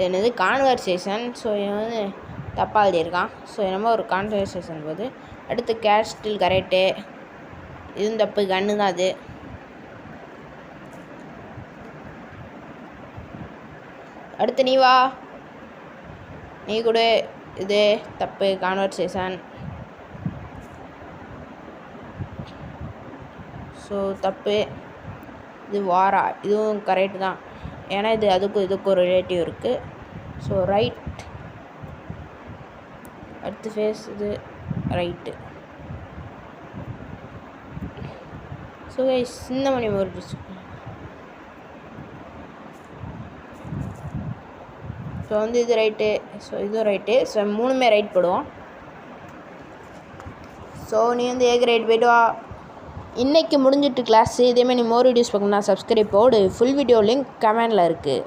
என்னது conversation. So இவன் வந்து தப்பாக எழுதியிருக்கான். ஸோ என்னமோ ஒரு கான்வர்சேஷன் போது. அடுத்து கேஸ்டில் கரெக்டு, இதுவும் தப்பு, கன்று தான் அது. அடுத்து நீ வா, நீ கூட, இது தப்பு, கான்வர்சேஷன். ஸோ தப்பு. இது வாரா, இதுவும் கரெக்டு தான், ஏன்னா இது அதுக்கும் இதுக்கும் ரிலேட்டிவ் இருக்குது. So right. அடுத்து ஃபேஸ், இது ரைட்டு. ஸோ கைஸ் இந்த மணி ஒரு ஸோ வந்து இது ரைட்டு, ஸோ இதுவும் ரைட்டு. ஸோ மூணுமே ரைட் போடுவோம். ஸோ நீ வந்து ஏ கிரேட் போய்ட்டு வா. இன்றைக்கி முடிஞ்சிட்டு கிளாஸு. இதேமாதிரி நீ மோர் வீடியோஸ் பார்க்கணும்னா சப்ஸ்கிரைப் போடு. ஃபுல் வீடியோ லிங்க் கமெண்டில் இருக்குது.